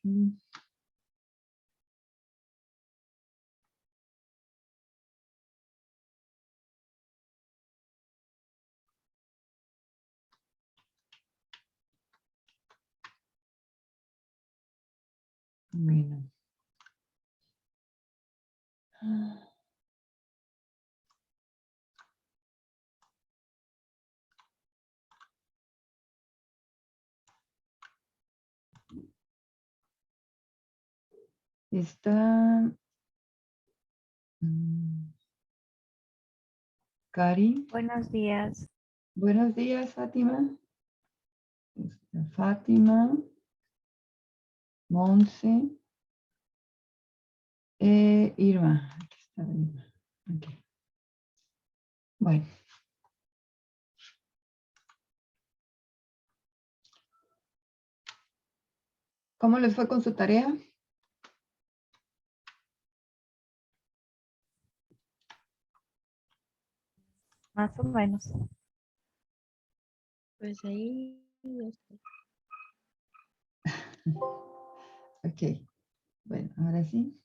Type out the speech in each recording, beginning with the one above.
aquí. Bueno. Está Cari. Buenos días. Buenos días, Fátima. Está Fátima. Monse. Irma. Aquí está Irma. Okay. Bueno. ¿Cómo les fue con su tarea? Más o menos. Pues ahí, no sé. Ok. Bueno, ahora sí.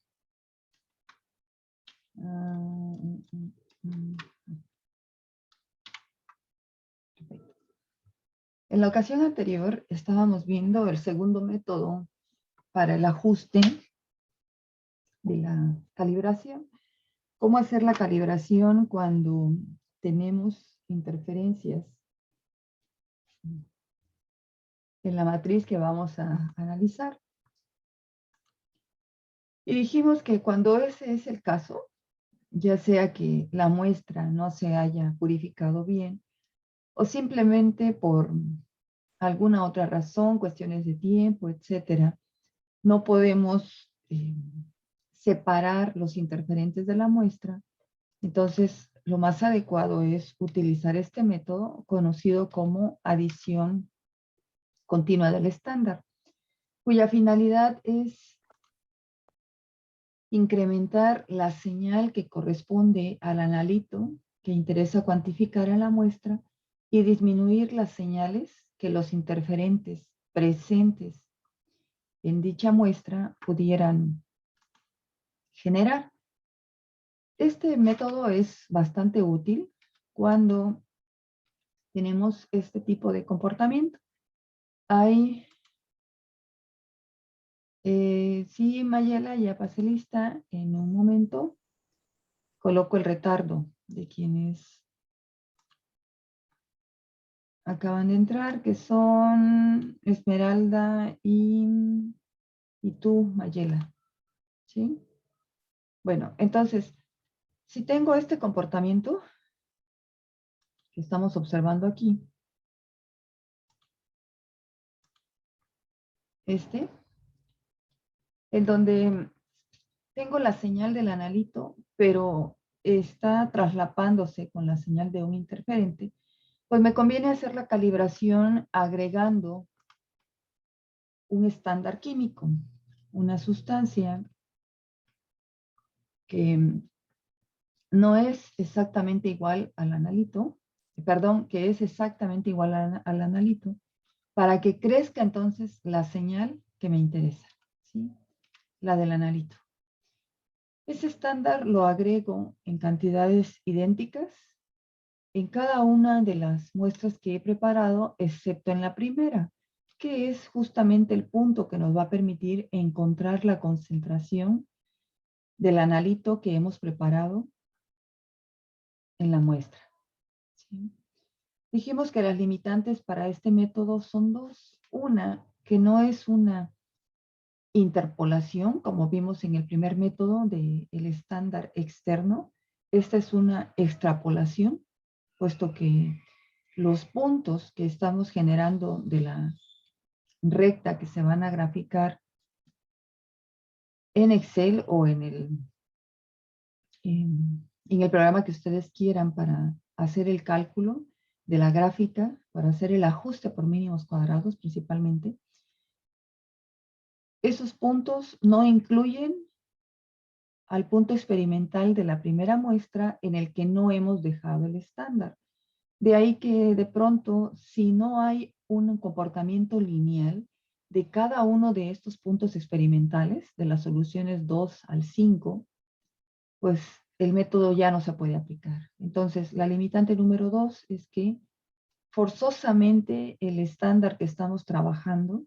En la ocasión anterior estábamos viendo el segundo método para el ajuste de la calibración. ¿Cómo hacer la calibración cuando tenemos interferencias en la matriz que vamos a analizar? Y dijimos que cuando ese es el caso, ya sea que la muestra no se haya purificado bien o simplemente por alguna otra razón, cuestiones de tiempo, etcétera, no podemos separar los interferentes de la muestra. Entonces, lo más adecuado es utilizar este método conocido como adición continua del estándar, cuya finalidad es incrementar la señal que corresponde al analito que interesa cuantificar a la muestra y disminuir las señales que los interferentes presentes en dicha muestra pudieran generar. Este método es bastante útil cuando tenemos este tipo de comportamiento. Hay, sí, Mayela, ya pasé lista. En un momento coloco el retardo de quienes acaban de entrar, que son Esmeralda y tú, Mayela. ¿Sí? Bueno, entonces, si tengo este comportamiento que estamos observando aquí, en donde tengo la señal del analito, pero está traslapándose con la señal de un interferente, pues me conviene hacer la calibración agregando un estándar químico, una sustancia que no es exactamente igual al analito, perdón, que es exactamente igual al analito, para que crezca entonces la señal que me interesa, ¿sí? La del analito. Ese estándar lo agrego en cantidades idénticas en cada una de las muestras que he preparado, excepto en la primera, que es justamente el punto que nos va a permitir encontrar la concentración del analito que hemos preparado en la muestra. ¿Sí? Dijimos que las limitantes para este método son dos. Una, que no es una interpolación, como vimos en el primer método del estándar externo. Esta es una extrapolación, puesto que los puntos que estamos generando de la recta que se van a graficar en Excel o en el programa que ustedes quieran para hacer el cálculo de la gráfica, para hacer el ajuste por mínimos cuadrados principalmente, esos puntos no incluyen al punto experimental de la primera muestra en el que no hemos dejado el estándar. De ahí que de pronto, si no hay un comportamiento lineal, de cada uno de estos puntos experimentales, de las soluciones 2 al 5, pues el método ya no se puede aplicar. Entonces, la limitante número 2 es que forzosamente el estándar que estamos trabajando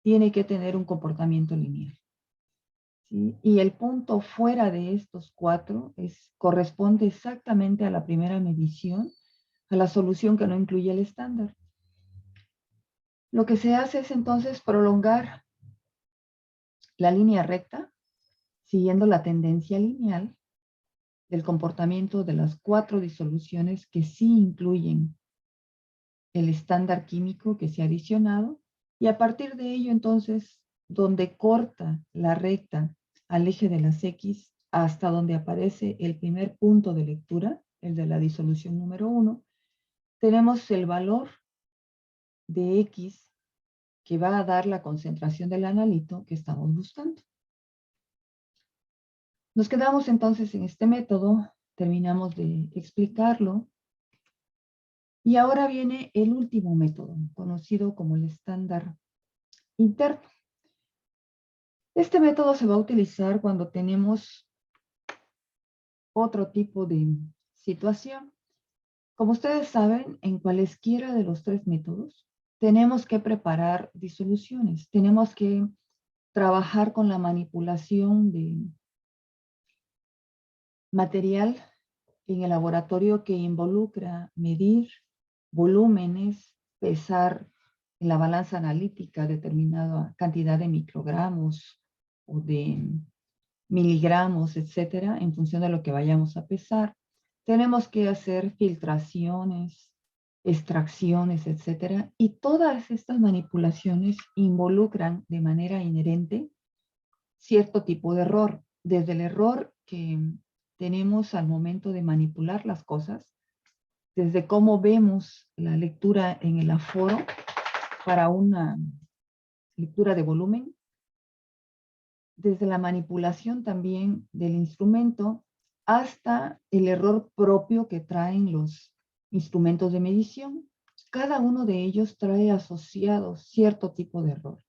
tiene que tener un comportamiento lineal, ¿sí? Y el punto fuera de estos 4 corresponde exactamente a la primera medición, a la solución que no incluye el estándar. Lo que se hace es entonces prolongar la línea recta, siguiendo la tendencia lineal del comportamiento de las 4 disoluciones que sí incluyen el estándar químico que se ha adicionado, y a partir de ello entonces, donde corta la recta al eje de las X hasta donde aparece el primer punto de lectura, el de la disolución número 1, tenemos el valor de X que va a dar la concentración del analito que estamos buscando. Nos quedamos entonces en este método, terminamos de explicarlo, y ahora viene el último método, conocido como el estándar interno. Este método se va a utilizar cuando tenemos otro tipo de situación. Como ustedes saben, en cualesquiera de los 3 métodos, tenemos que preparar disoluciones, tenemos que trabajar con la manipulación de material en el laboratorio que involucra medir volúmenes, pesar en la balanza analítica determinada cantidad de microgramos o de miligramos, etcétera, en función de lo que vayamos a pesar. Tenemos que hacer filtraciones, extracciones, etcétera, y todas estas manipulaciones involucran de manera inherente cierto tipo de error, desde el error que tenemos al momento de manipular las cosas, desde cómo vemos la lectura en el aforo para una lectura de volumen, desde la manipulación también del instrumento hasta el error propio que traen los instrumentos de medición. Cada uno de ellos trae asociados cierto tipo de error.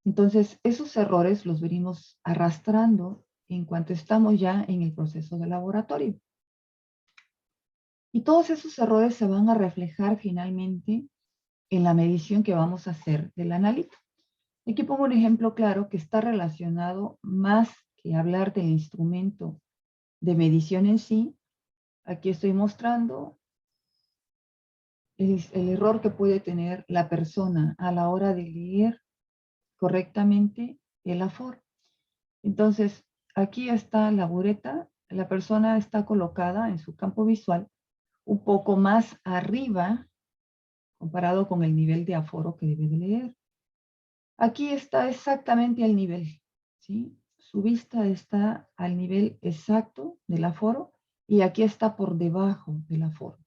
Entonces, esos errores los venimos arrastrando en cuanto estamos ya en el proceso de laboratorio. Y todos esos errores se van a reflejar finalmente en la medición que vamos a hacer del analito. Aquí pongo un ejemplo claro que está relacionado más que hablar del instrumento de medición en sí. Aquí estoy mostrando el error que puede tener la persona a la hora de leer correctamente el aforo. Entonces, aquí está la bureta, la persona está colocada en su campo visual un poco más arriba comparado con el nivel de aforo que debe de leer. Aquí está exactamente el nivel, ¿sí? Su vista está al nivel exacto del aforo y aquí está por debajo del aforo.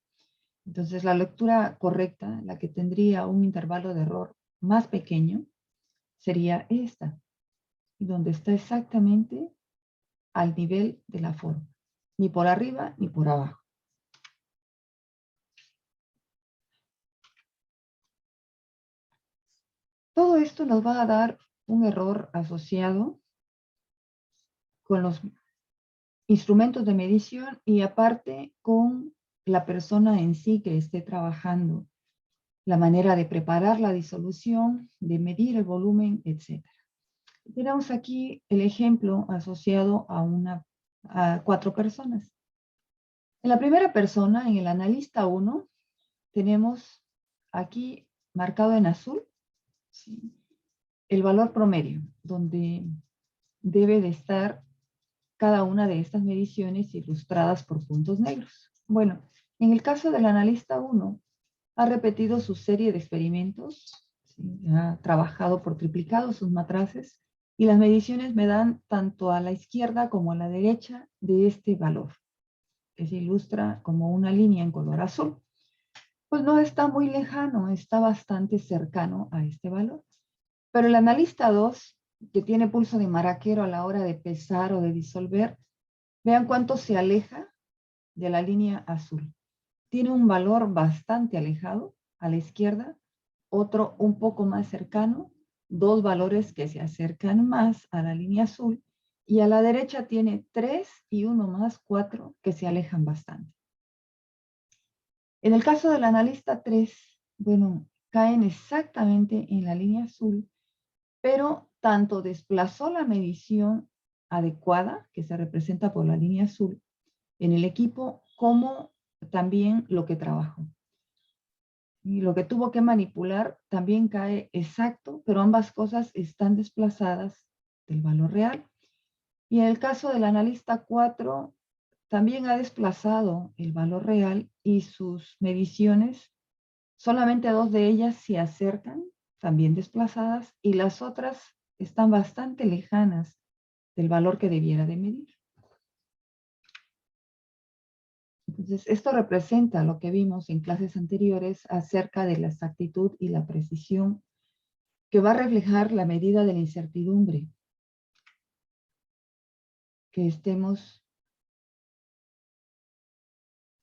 Entonces, la lectura correcta, la que tendría un intervalo de error más pequeño, sería esta, donde está exactamente al nivel del aforo, ni por arriba ni por abajo. Todo esto nos va a dar un error asociado con los instrumentos de medición y aparte con la persona en sí que esté trabajando, la manera de preparar la disolución, de medir el volumen, etc. Tenemos aquí el ejemplo asociado a 4 personas. En la primera persona, en el analista 1, tenemos aquí marcado en azul, ¿sí?, el valor promedio, donde debe de estar cada una de estas mediciones ilustradas por puntos negros. Bueno, en el caso del analista 1, ha repetido su serie de experimentos, ¿sí?, ha trabajado por triplicado sus matraces y las mediciones me dan tanto a la izquierda como a la derecha de este valor, que se ilustra como una línea en color azul. Pues no está muy lejano, está bastante cercano a este valor. Pero el analista 2, que tiene pulso de maraquero a la hora de pesar o de disolver, vean cuánto se aleja de la línea azul. Tiene un valor bastante alejado a la izquierda, otro un poco más cercano 2 valores que se acercan más a la línea azul y a la derecha tiene 3 y 1 más 4 que se alejan bastante. En el caso del analista 3, bueno, caen exactamente en la línea azul, pero tanto desplazó la medición adecuada, que se representa por la línea azul, en el equipo, como también lo que trabajó. Y lo que tuvo que manipular también cae exacto, pero ambas cosas están desplazadas del valor real. Y en el caso del analista 4, también ha desplazado el valor real y sus mediciones, solamente 2 de ellas se acercan, también desplazadas, y las otras están bastante lejanas del valor que debiera de medir. Entonces, esto representa lo que vimos en clases anteriores acerca de la exactitud y la precisión, que va a reflejar la medida de la incertidumbre que estemos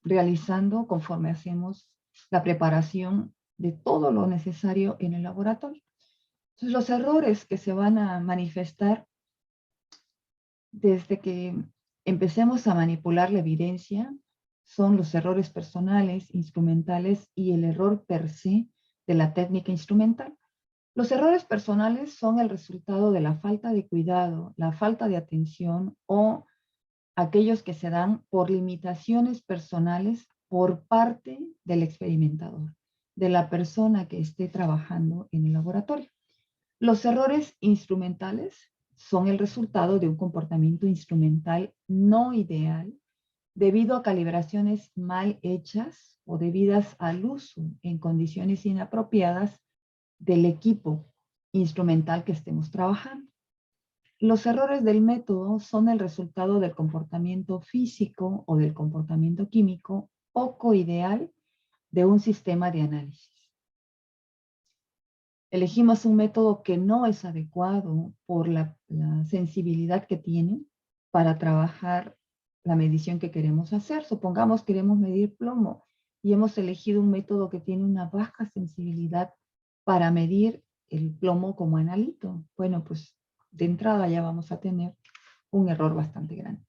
realizando conforme hacemos la preparación de todo lo necesario en el laboratorio. Entonces, los errores que se van a manifestar desde que empecemos a manipular la evidencia son los errores personales, instrumentales y el error per se de la técnica instrumental. Los errores personales son el resultado de la falta de cuidado, la falta de atención o aquellos que se dan por limitaciones personales por parte del experimentador, de la persona que esté trabajando en el laboratorio. Los errores instrumentales son el resultado de un comportamiento instrumental no ideal debido a calibraciones mal hechas o debidas al uso en condiciones inapropiadas del equipo instrumental que estemos trabajando. Los errores del método son el resultado del comportamiento físico o del comportamiento químico poco ideal de un sistema de análisis. Elegimos un método que no es adecuado por la sensibilidad que tiene para trabajar la medición que queremos hacer. Supongamos queremos medir plomo y hemos elegido un método que tiene una baja sensibilidad para medir el plomo como analito. Bueno, pues de entrada ya vamos a tener un error bastante grande.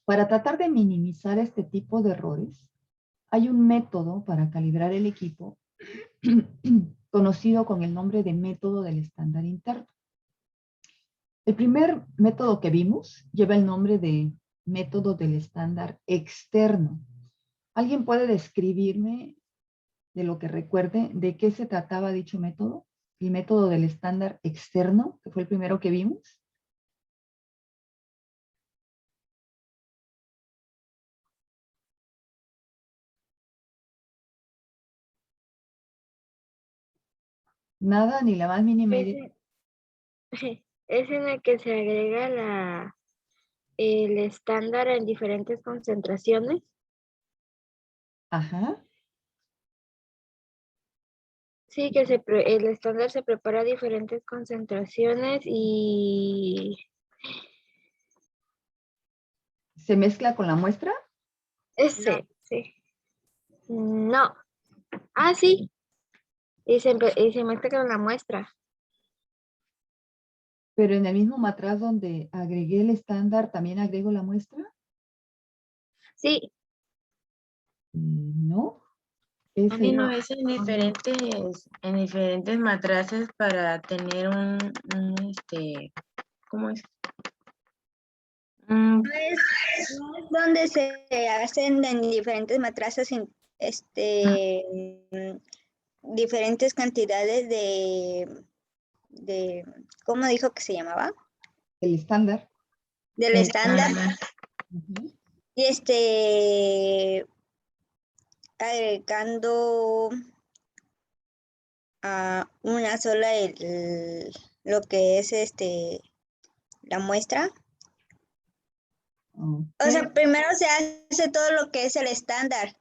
Para tratar de minimizar este tipo de errores, hay un método para calibrar el equipo conocido con el nombre de método del estándar interno. El primer método que vimos lleva el nombre de método del estándar externo. ¿Alguien puede describirme, de lo que recuerde, de qué se trataba dicho método? El método del estándar externo, que fue el primero que vimos. Nada, ni la más mínima idea. Es en el que se agrega el estándar en diferentes concentraciones. Ajá. Sí, que el estándar se prepara a diferentes concentraciones y ¿Se mezcla con la muestra? ese, sí. No. Ah, sí. Y se mezcla con la muestra. Pero en el mismo matraz donde agregué el estándar, ¿también agrego la muestra? Sí. No. Aquí no es en diferentes matraces para tener ¿cómo es? No es donde se hacen en diferentes matrazas diferentes cantidades de ¿cómo dijo que se llamaba? El estándar. Del estándar. Uh-huh. Y agregando a una sola lo que es la muestra. Okay. O sea, primero se hace todo lo que es el estándar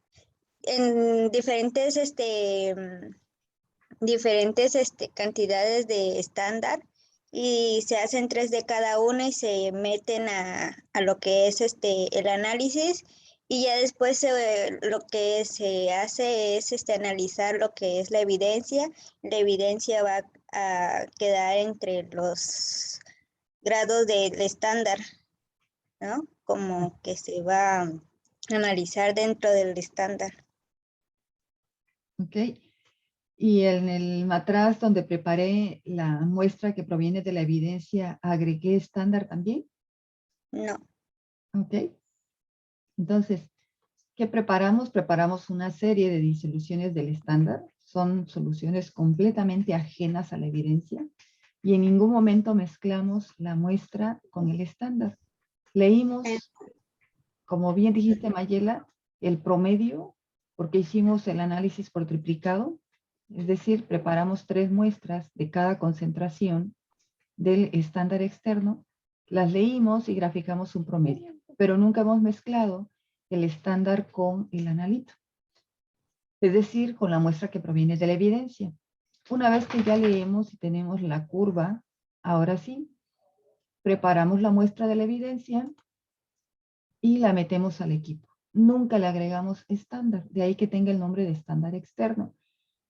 en diferentes cantidades de estándar y se hacen 3 de cada una y se meten a lo que es el análisis, y ya después lo que se hace es analizar lo que es la evidencia. La evidencia va a quedar entre los grados del estándar, ¿no? Como que se va a analizar dentro del estándar. ¿Ok? Y en el matraz donde preparé la muestra que proviene de la evidencia, ¿agregué estándar también? No. ¿Ok? Entonces, ¿qué preparamos? Preparamos una serie de disoluciones del estándar. Son soluciones completamente ajenas a la evidencia y en ningún momento mezclamos la muestra con el estándar. Leímos, como bien dijiste, Mayela, el promedio, porque hicimos el análisis por triplicado, es decir, preparamos 3 muestras de cada concentración del estándar externo, las leímos y graficamos un promedio, pero nunca hemos mezclado el estándar con el analito, es decir, con la muestra que proviene de la evidencia. Una vez que ya leemos y tenemos la curva, ahora sí, preparamos la muestra de la evidencia y la metemos al equipo. Nunca le agregamos estándar, de ahí que tenga el nombre de estándar externo.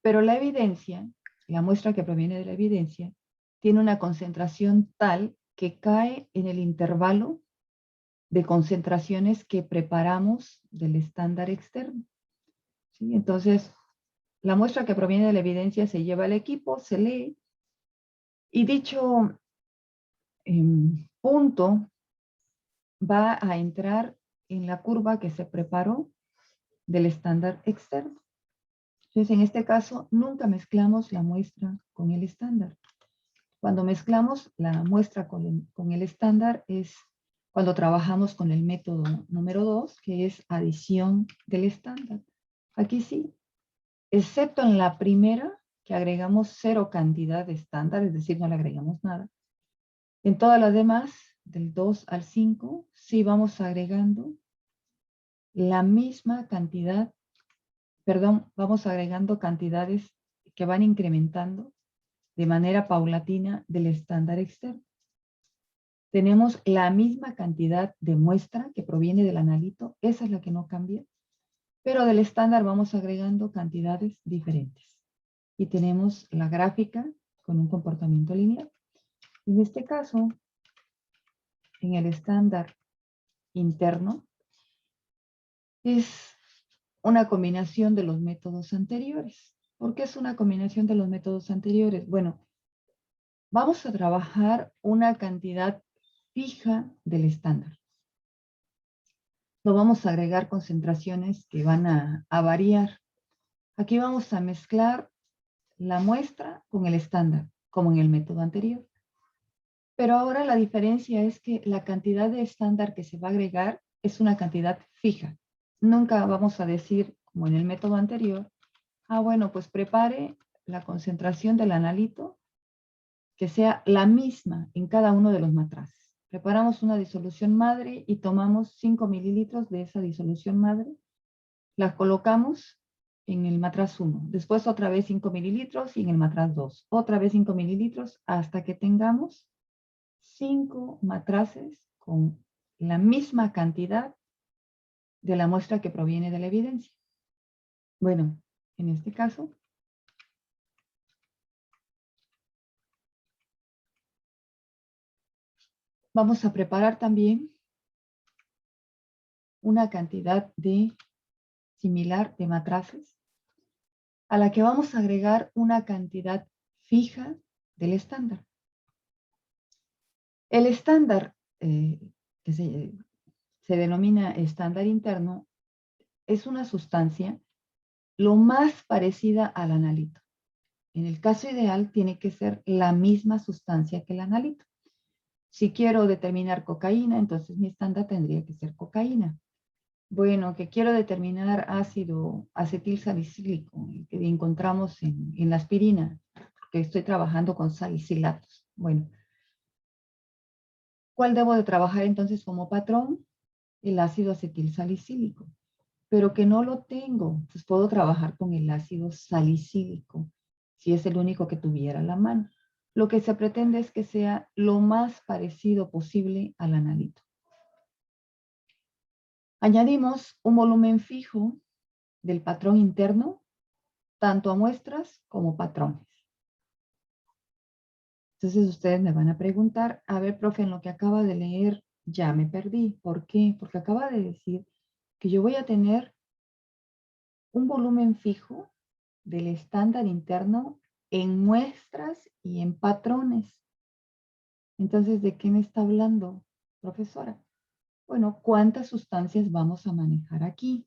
Pero la evidencia, la muestra que proviene de la evidencia, tiene una concentración tal que cae en el intervalo de concentraciones que preparamos del estándar externo. ¿Sí? Entonces, la muestra que proviene de la evidencia se lleva al equipo, se lee, y dicho punto va a entrar en la curva que se preparó del estándar externo. Entonces, en este caso, nunca mezclamos la muestra con el estándar. Cuando mezclamos la muestra con el estándar es cuando trabajamos con el método número 2, que es adición del estándar. Aquí sí, excepto en la primera, que agregamos 0 cantidad de estándar, es decir, no le agregamos nada. En todas las demás, del 2 al 5, sí vamos agregando la misma cantidad, vamos agregando cantidades que van incrementando de manera paulatina del estándar externo. Tenemos la misma cantidad de muestra que proviene del analito, esa es la que no cambia, pero del estándar vamos agregando cantidades diferentes. Y tenemos la gráfica con un comportamiento lineal. En este caso, en el estándar interno, es una combinación de los métodos anteriores. ¿Por qué es una combinación de los métodos anteriores? Bueno, vamos a trabajar una cantidad fija del estándar. No vamos a agregar concentraciones que van a variar. Aquí vamos a mezclar la muestra con el estándar, como en el método anterior. Pero ahora la diferencia es que la cantidad de estándar que se va a agregar es una cantidad fija. Nunca vamos a decir, como en el método anterior, bueno, pues prepare la concentración del analito que sea la misma en cada uno de los matraces. Preparamos una disolución madre y tomamos 5 mililitros de esa disolución madre. La colocamos en el matraz 1. Después otra vez 5 mililitros y en el matraz 2. Otra vez 5 mililitros hasta que tengamos 5 matraces con la misma cantidad de la muestra que proviene de la evidencia. Bueno, en este caso, vamos a preparar también una cantidad similar de matraces a la que vamos a agregar una cantidad fija del estándar. El estándar, que se denomina estándar interno, es una sustancia lo más parecida al analito. En el caso ideal tiene que ser la misma sustancia que el analito. Si quiero determinar cocaína, entonces mi estándar tendría que ser cocaína. Bueno, que quiero determinar ácido acetilsalicílico, que encontramos en la aspirina, que estoy trabajando con salicilatos. Bueno, ¿cuál debo de trabajar entonces como patrón? El ácido acetilsalicílico, pero que no lo tengo, pues puedo trabajar con el ácido salicílico, si es el único que tuviera a la mano. Lo que se pretende es que sea lo más parecido posible al analito. Añadimos un volumen fijo del patrón interno, tanto a muestras como patrones. Entonces ustedes me van a preguntar, a ver, profe, en lo que acaba de leer ya me perdí. ¿Por qué? Porque acaba de decir que yo voy a tener un volumen fijo del estándar interno en muestras y en patrones. Entonces, ¿de qué me está hablando, profesora? Bueno, ¿cuántas sustancias vamos a manejar aquí?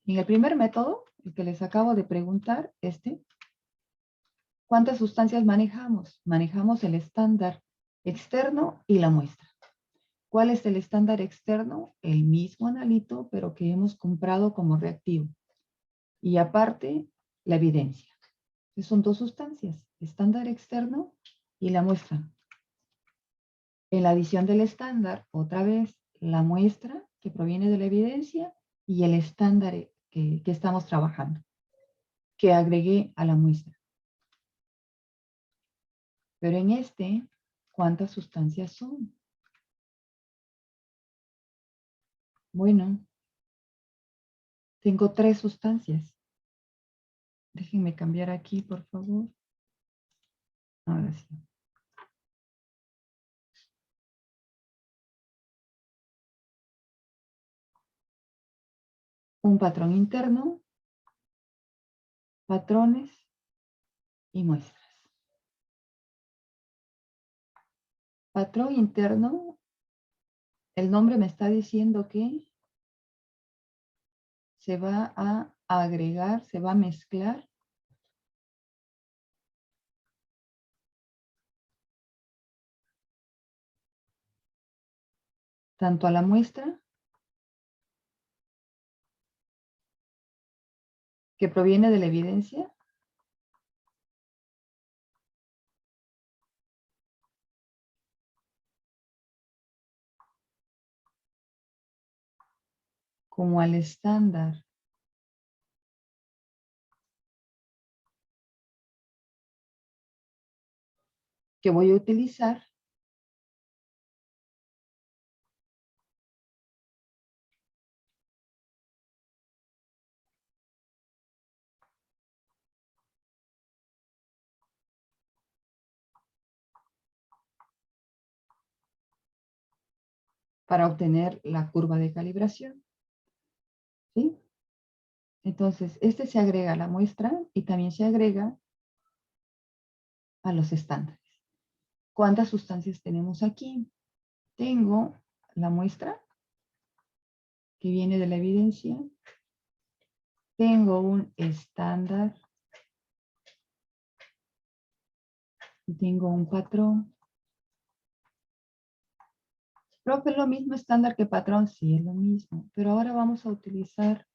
En el primer método, el que les acabo de preguntar, ¿cuántas sustancias manejamos? Manejamos el estándar externo y la muestra. ¿Cuál es el estándar externo? El mismo analito, pero que hemos comprado como reactivo. Y aparte, la evidencia. Son dos sustancias, estándar externo y la muestra. En la adición del estándar, otra vez, la muestra que proviene de la evidencia y el estándar que estamos trabajando, que agregué a la muestra. Pero en ¿cuántas sustancias son? Bueno, tengo 3 sustancias. Déjenme cambiar aquí, por favor. Ahora sí. Un patrón interno, patrones y muestras. Patrón interno, el nombre me está diciendo que se va a agregar, se va a mezclar tanto a la muestra que proviene de la evidencia como al estándar que voy a utilizar para obtener la curva de calibración. ¿Sí? Entonces, se agrega a la muestra y también se agrega a los estándares. ¿Cuántas sustancias tenemos aquí? Tengo la muestra que viene de la evidencia. Tengo un estándar y tengo un patrón. Profe, ¿es lo mismo estándar que patrón? Sí, es lo mismo. Pero ahora vamos a utilizar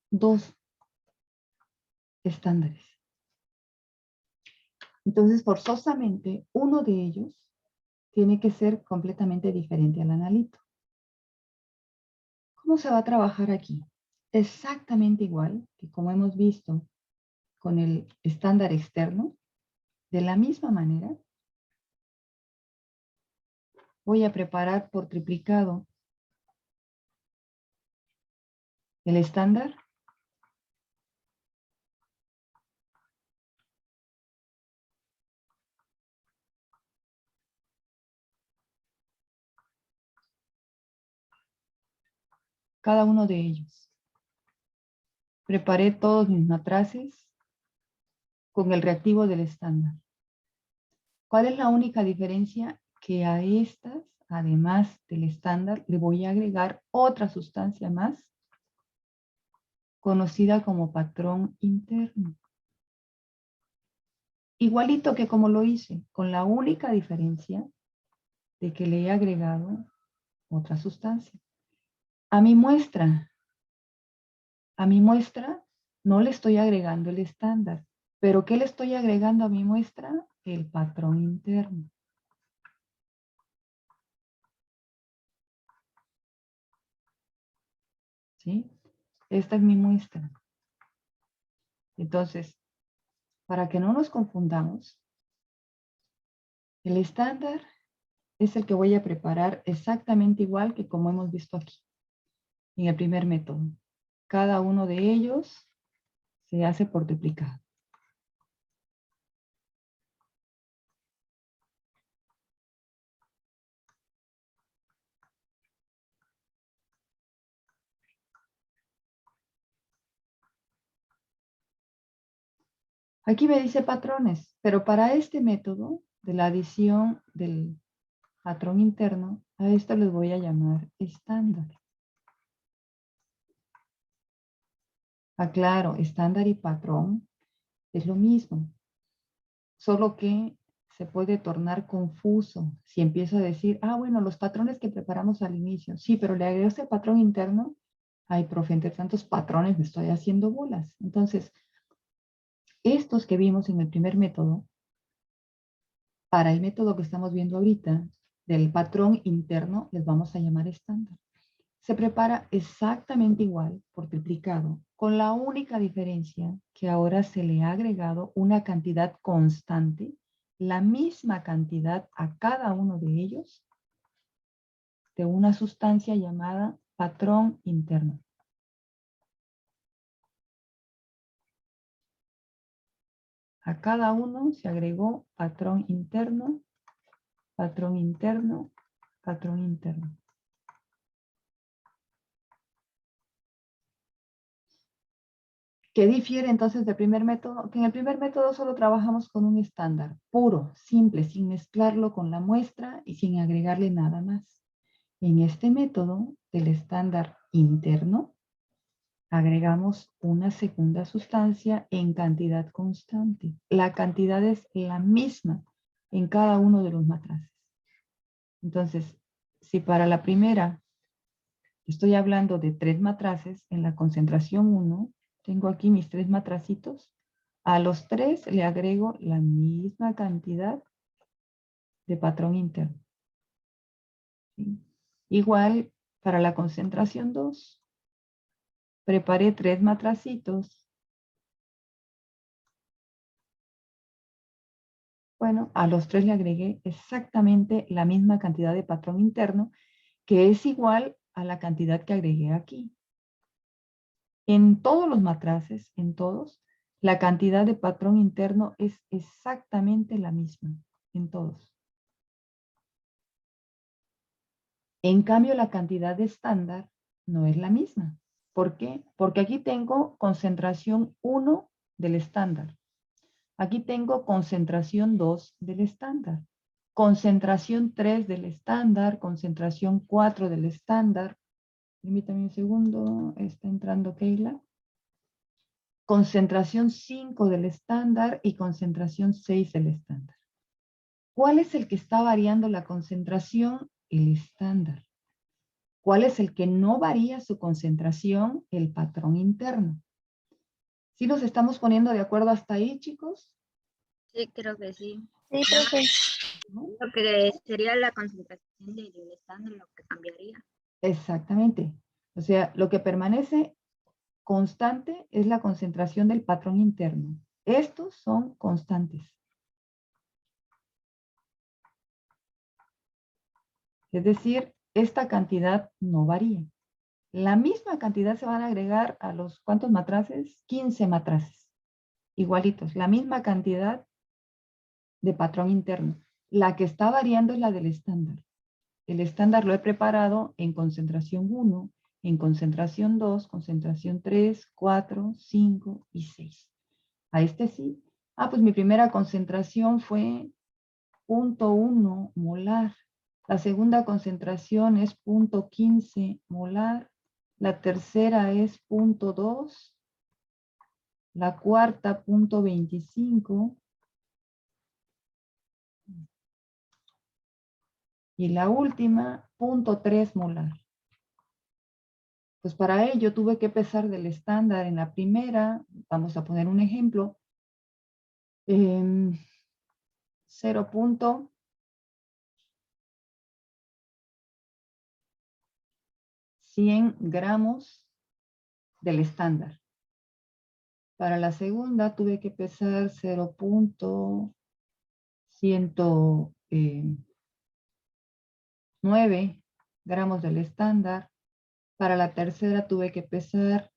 2 estándares. Entonces, forzosamente, uno de ellos tiene que ser completamente diferente al analito. ¿Cómo se va a trabajar aquí? Exactamente igual que como hemos visto con el estándar externo. De la misma manera, voy a preparar por triplicado el estándar cada uno de ellos. Preparé todos mis matraces con el reactivo del estándar. ¿Cuál es la única diferencia? Que a estas, además del estándar, le voy a agregar otra sustancia más, conocida como patrón interno. Igualito que como lo hice, con la única diferencia de que le he agregado otra sustancia. A mi muestra no le estoy agregando el estándar, pero ¿qué le estoy agregando a mi muestra? El patrón interno. ¿Sí? Esta es mi muestra. Entonces, para que no nos confundamos, el estándar es el que voy a preparar exactamente igual que como hemos visto aquí, en el primer método. Cada uno de ellos Se hace por duplicado. Aquí me dice patrones, pero para este método de la adición del patrón interno, a esto les voy a llamar estándar. Aclaro, estándar y patrón es lo mismo, solo que se puede tornar confuso si empiezo a decir, bueno, los patrones que preparamos al inicio, sí, pero le agrego este patrón interno. Ay, profe, entre tantos patrones me estoy haciendo bolas. Entonces, estos que vimos en el primer método, para el método que estamos viendo ahorita, del patrón interno, les vamos a llamar estándar. Se prepara exactamente igual por triplicado, con la única diferencia que ahora se le ha agregado una cantidad constante, la misma cantidad a cada uno de ellos, de una sustancia llamada patrón interno. A cada uno se agregó patrón interno, patrón interno, patrón interno. ¿Qué difiere entonces del primer método? Que en el primer método solo trabajamos con un estándar puro, simple, sin mezclarlo con la muestra y sin agregarle nada más. En este método del estándar interno, agregamos una segunda sustancia en cantidad constante. La cantidad es la misma en cada uno de los matraces. Entonces, si para la primera estoy hablando de 3 matraces, en la concentración 1, tengo aquí mis 3 matracitos. A los 3 le agrego la misma cantidad de patrón interno. ¿Sí? Igual para la concentración 2, preparé 3 matracitos. Bueno, a los 3 le agregué exactamente la misma cantidad de patrón interno, que es igual a la cantidad que agregué aquí. En todos los matraces, en todos, la cantidad de patrón interno es exactamente la misma, en todos. En cambio, la cantidad de estándar no es la misma. ¿Por qué? Porque aquí tengo concentración 1 del estándar. Aquí tengo concentración 2 del estándar. Concentración 3 del estándar, concentración 4 del estándar. Permítame un segundo, está entrando Keila. Concentración 5 del estándar y concentración 6 del estándar. ¿Cuál es el que está variando la concentración? El estándar. ¿Cuál es el que no varía su concentración? El patrón interno. ¿Sí nos estamos poniendo de acuerdo hasta ahí, chicos? Sí, creo que sí. Sí, profe. Lo que sería la concentración del estándar, lo que cambiaría. Exactamente. O sea, lo que permanece constante es la concentración del patrón interno. Estos son constantes. Es decir, esta cantidad no varía. La misma cantidad se van a agregar a los, ¿cuántos matraces? 15 matraces. Igualitos. La misma cantidad de patrón interno. La que está variando es la del estándar. El estándar lo he preparado en concentración 1, en concentración 2, concentración 3, 4, 5 y 6. A este sí. Pues mi primera concentración fue 0.1 molar. La segunda concentración es 0.15 molar. La tercera es 0.2. La cuarta 0.25. Y la última 0.3 molar. Pues para ello tuve que pesar del estándar en la primera, vamos a poner un ejemplo, 0.100 gramos del estándar. Para la segunda tuve que pesar 0.109 gramos del estándar. Para la tercera tuve que pesar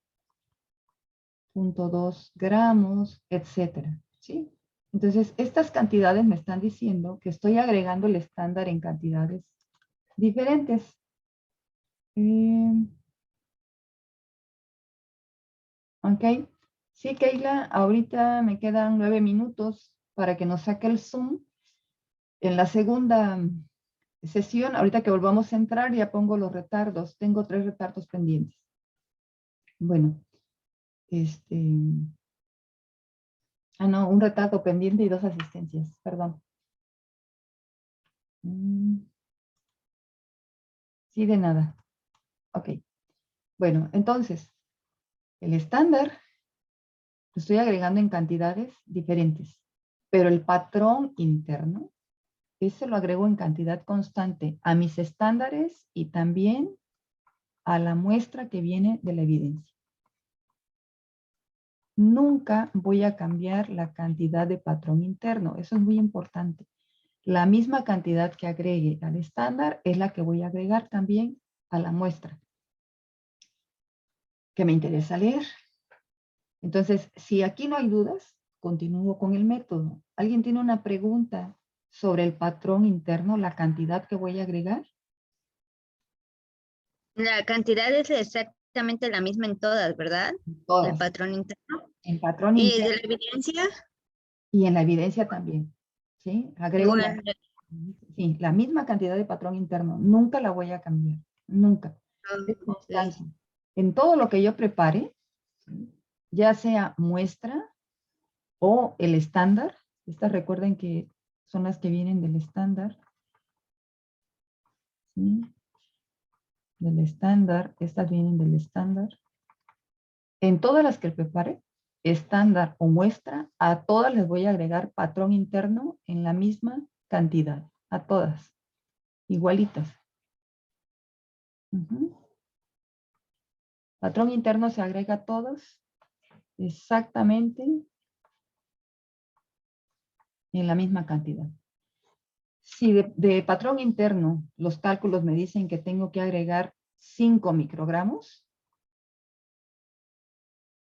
0.2 gramos, etcétera, ¿sí? Entonces, estas cantidades me están diciendo que estoy agregando el estándar en cantidades diferentes. Ok. Sí, Keila, ahorita me quedan 9 minutos para que nos saque el Zoom. En la segunda sesión, ahorita que volvamos a entrar, ya pongo los retardos. Tengo 3 retardos pendientes. Bueno, no, un retardo pendiente y 2 asistencias, perdón. Sí, de nada. Ok. Bueno, entonces, el estándar lo estoy agregando en cantidades diferentes, pero el patrón interno, ese lo agrego en cantidad constante a mis estándares y también a la muestra que viene de la evidencia. Nunca voy a cambiar la cantidad de patrón interno. Eso es muy importante. La misma cantidad que agregue al estándar es la que voy a agregar también a la muestra que me interesa leer. Entonces, si aquí no hay dudas, continúo con el método. ¿Alguien tiene una pregunta sobre el patrón interno, la cantidad que voy a agregar? La cantidad es exactamente la misma en todas, ¿verdad? El Todas. patrón interno. En patrón ¿Y de interno. la evidencia? Y en la evidencia también. ¿Sí? Agrego Igual. sí, la misma cantidad de patrón interno. Nunca la voy a cambiar. Nunca. Es constante. En todo lo que yo prepare, ¿sí? Ya sea muestra o el estándar. Estas recuerden que son las que vienen del estándar. ¿Sí? Del estándar. Estas vienen del estándar. En todas las que prepare, estándar o muestra, a todas les voy a agregar patrón interno en la misma cantidad. A todas. Igualitas. Patrón interno se agrega a todos exactamente en la misma cantidad. Si de patrón interno los cálculos me dicen que tengo que agregar 5 microgramos,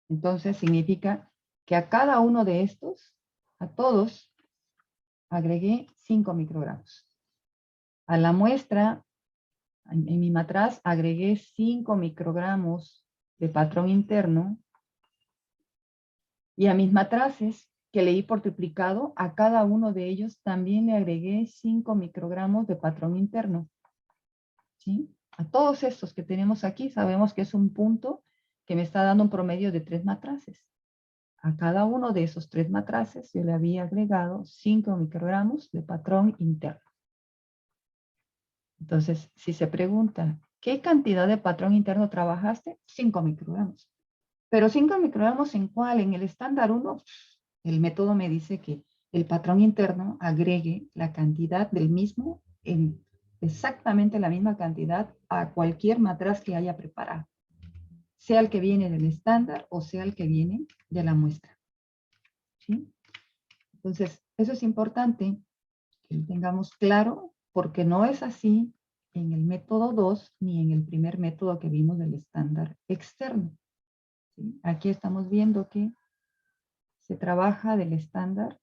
entonces significa que a cada uno de estos, a todos, agregué 5 microgramos. A la muestra, en mi matraz, agregué 5 microgramos de patrón interno. Y a mis matraces, que leí por triplicado, a cada uno de ellos también le agregué 5 microgramos de patrón interno. ¿Sí? A todos estos que tenemos aquí, sabemos que es un punto que me está dando un promedio de 3 matraces. A cada uno de esos 3 matraces yo le había agregado 5 microgramos de patrón interno. Entonces, si se pregunta, ¿qué cantidad de patrón interno trabajaste? 5 microgramos. Pero 5 microgramos ¿en cuál? En el estándar 1, el método me dice que el patrón interno agregue la cantidad del mismo en exactamente la misma cantidad a cualquier matraz que haya preparado, sea el que viene del estándar o sea el que viene de la muestra. ¿Sí? Entonces, eso es importante que lo tengamos claro porque no es así en el método 2 ni en el primer método que vimos del estándar externo. ¿Sí? Aquí estamos viendo que se trabaja del estándar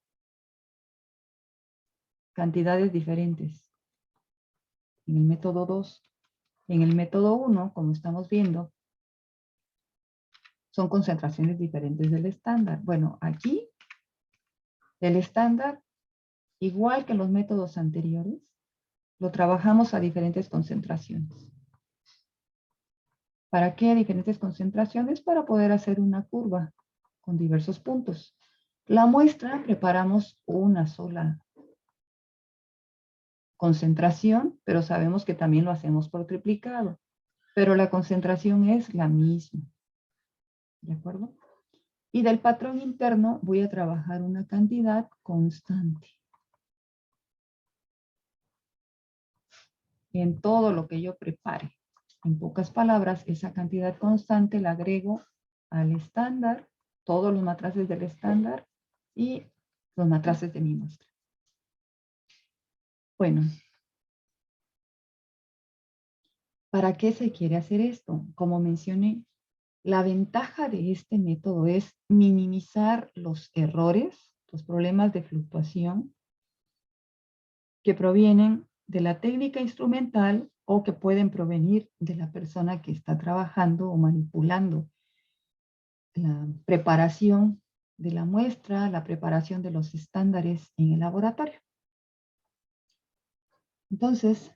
cantidades diferentes. En el método 2, en el método 1, como estamos viendo, son concentraciones diferentes del estándar. Bueno, aquí el estándar, igual que los métodos anteriores, lo trabajamos a diferentes concentraciones. ¿Para qué diferentes concentraciones? Para poder hacer una curva con diversos puntos. La muestra preparamos una sola concentración, pero sabemos que también lo hacemos por triplicado. Pero la concentración es la misma. ¿De acuerdo? Y del patrón interno voy a trabajar una cantidad constante. En todo lo que yo prepare. En pocas palabras, esa cantidad constante la agrego al estándar, todos los matraces del estándar y los matraces de mi muestra. Bueno, ¿para qué se quiere hacer esto? Como mencioné, La ventaja de este método es minimizar los errores, los problemas de fluctuación que provienen de la técnica instrumental o que pueden provenir de la persona que está trabajando o manipulando la preparación de la muestra, la preparación de los estándares en el laboratorio. Entonces,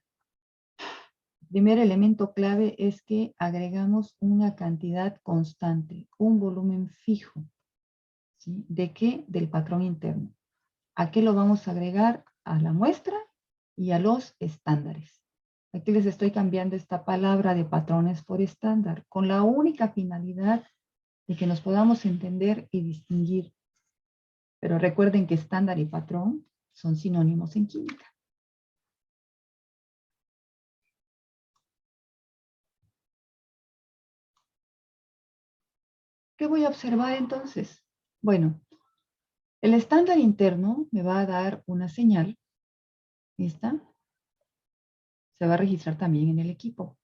el primer elemento clave es que agregamos una cantidad constante, un volumen fijo. ¿Sí? ¿De qué? Del patrón interno. ¿A qué lo vamos a agregar? A la muestra y a los estándares. Aquí les estoy cambiando esta palabra de patrones por estándar, con la única finalidad de que nos podamos entender y distinguir. Pero recuerden que estándar y patrón son sinónimos en química. ¿Qué voy a observar entonces? Bueno, el estándar interno me va a dar una señal. ¿Esta? Se va a registrar también en el equipo.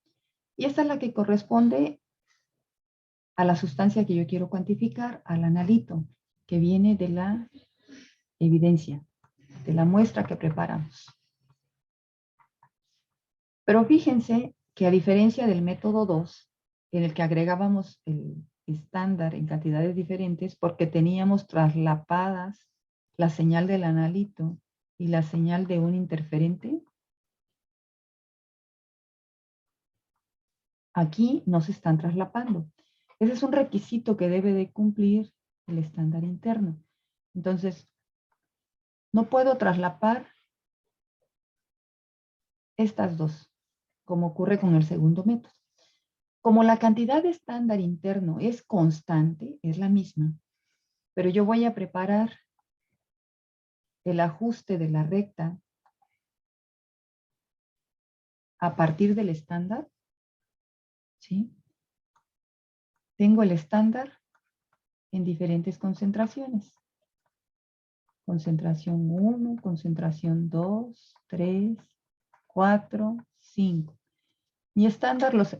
Y esta es la que corresponde a la sustancia que yo quiero cuantificar, al analito, que viene de la evidencia, de la muestra que preparamos. Pero fíjense que a diferencia del método 2, en el que agregábamos el estándar en cantidades diferentes, porque teníamos traslapadas la señal del analito y la señal de un interferente, aquí no se están traslapando. Ese es un requisito que debe de cumplir el estándar interno. Entonces, no puedo traslapar estas dos, como ocurre con el segundo método. Como la cantidad de estándar interno es constante, es la misma, pero yo voy a preparar el ajuste de la recta a partir del estándar, ¿sí? Tengo el estándar en diferentes concentraciones. Concentración 1, concentración 2, 3, 4, 5. Mi estándar los...